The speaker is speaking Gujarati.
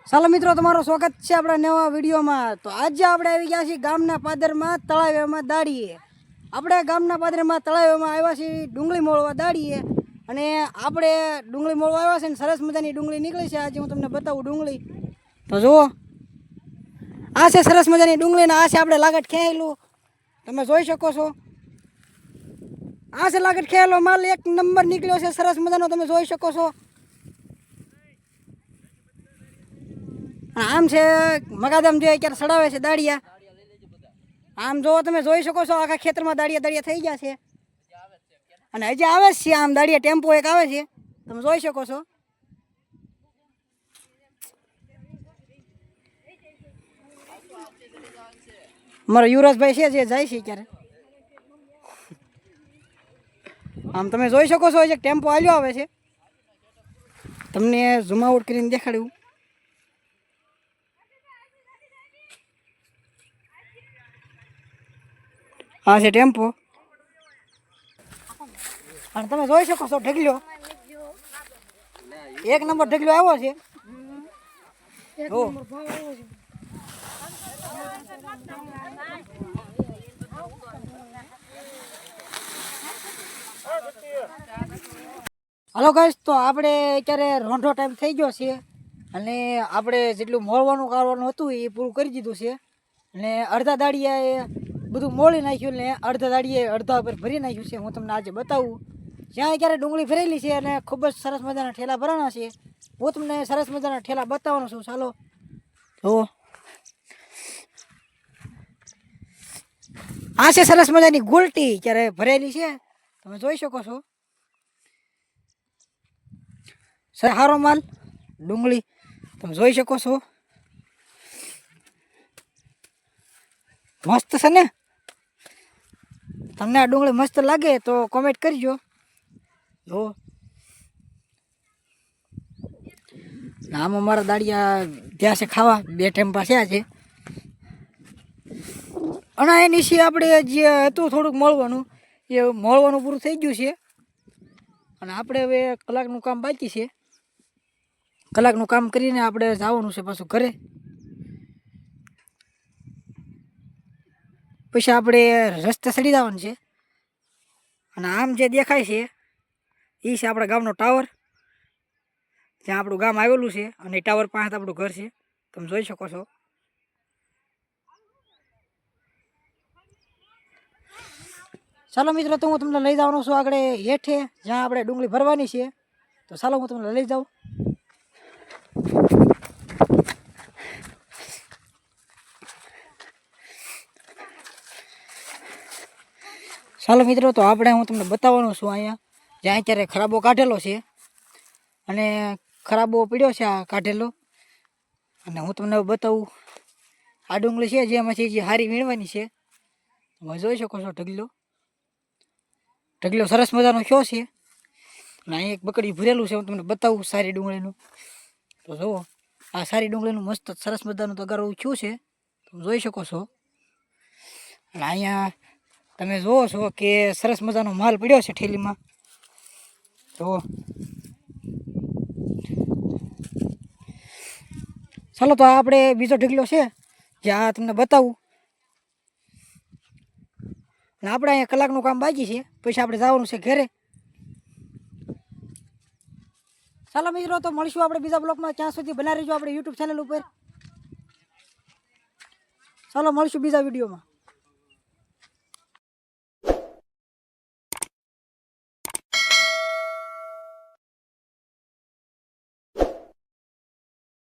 ચાલો મિત્રો, તમારું સ્વાગત છે આપણા નવા વિડીયોમાં। તો આજે આપણે આવી ગયા છીએ ગામના પાદરમાં તળાવમાં દાડીએ। આપણે ગામના પાદરમાં તળાવમાં આવ્યા છીએ ડુંગળી મોળવા દાડીએ, અને આપણે ડુંગળી મોળવા આવ્યા છે ને સરસ મજાની ડુંગળી નીકળી છે। આજે હું તમને બતાવું ડુંગળી। તો જુઓ, આ છે સરસ મજાની ડુંગળી ને આ છે આપણે લાગટ ખેંચેલું, તમે જોઈ શકો છો। આ છે લાગટ ખેંચેલો માલ, એક નંબર નીકળ્યો છે સરસ મજાનો, તમે જોઈ શકો છો। આમ છે મગાદમ જે અત્યારે સડાવે છે દાડિયા, આમ જો તમે જોઈ શકો છો આખા ખેતરમાં દાડિયા દાડિયા થઈ ગયા છે, અને હજી આવે છે આમ દાડિયા ટેમ્પો એક આવે છે, તમે જોઈ શકો છો। મારો યુવરાજભાઈ છે જે જાય છે ક્યારે, આમ તમે જોઈ શકો છો એક ટેમ્પો હાલ્યો આવે છે, તમને ઝૂમ આઉટ કરીને દેખાડ્યું। આ છે ટેમ્પો, અને તમે જોઈ શકો છો ઢગલ્યો, એક નંબર ઢગલ્યો આવ્યો છે। હલો ગાઈસ, તો આપણે અત્યારે રોંઢો ટાઈમ થઈ ગયો છે, અને આપણે જેટલું મોળવાનું કરવાનું હતું એ પૂરું કરી દીધું છે, અને અડધા દાડિયા એ બધું મોળી નાખ્યું ને અડધા દાડીએ અડધા ઉપર ભરી નાખ્યું છે। હું તમને આજે બતાવું જ્યાં અત્યારે ડુંગળી ભરેલી છે અને ખૂબ જ સરસ મજાના ઠેલા ભરાણા છે। હું તમને સરસ મજાના ઠેલા બતાવવાનો છું, ચાલો તો આ છે સરસ મજાની ગુલટી ક્યારે ભરેલી છે, તમે જોઈ શકો છો। સારો માલ ડુંગળી તમે જોઈ શકો છો, મસ્ત છે ને। તમને આ ડુંગળી મસ્ત લાગે તો કોમેન્ટ કરજો। જો આમ અમારા દાડિયા ત્યાં છે ખાવા, 2 ટાઈમ પાસે છે, અને એની છે આપણે જે હતું થોડુંક મળવાનું એ મળવાનું પૂરું થઈ ગયું છે, અને આપણે હવે કલાકનું કામ બાકી છે। કલાકનું કામ કરીને આપણે જવાનું છે પાછું ઘરે, પછી આપણે રસ્તે ચડી જવાનું છે। અને આમ જે દેખાય છે એ છે આપણા ગામનો ટાવર, જ્યાં આપણું ગામ આવેલું છે, અને ટાવર પાસે આપણું ઘર છે, તમે જોઈ શકો છો। ચાલો મિત્રો, તો હું તમને લઈ જવાનો છું આગળ હેઠે જ્યાં આપણે ડુંગળી ભરવાની છે, તો ચાલો હું તમને લઈ જાઉં। ચાલો મિત્રો, તો આપણે હું તમને બતાવવાનો છું અહીંયા જ્યાં અત્યારે ખરાબો કાઢેલો છે, અને ખરાબો પીડ્યો છે આ કાઢેલો, અને હું તમને બતાવું આ ડુંગળી છે જેમાંથી જે હારી વીણવાની છે, તમે જોઈ શકો છો। ઢગલો સરસ મજાનો થયો છે, અને અહીં એક બકડી ભરેલું છે, હું તમને બતાવું સારી ડુંગળીનું। તો જુઓ, આ સારી ડુંગળીનું મસ્ત સરસ મજાનું તગારું થયું છે, તમે જોઈ શકો છો। અને અહીંયા તમે જુઓ છો કે સરસ મજાનો માલ પડ્યો છે ઠેલીમાં, જુઓ। ચાલો, તો આપણે બીજો ઢગલો છે જ્યાં તમને બતાવું, અને આપણે અહીંયા કલાકનું કામ બાકી છે, પછી આપણે જવાનું છે ઘરે। ચાલો મિત્રો, તો મળીશું આપણે બીજા બ્લોગમાં, ત્યાં સુધી બનાવી રહેજો આપણે યુટ્યુબ ચેનલ ઉપર। ચાલો મળીશું બીજા વિડીયોમાં।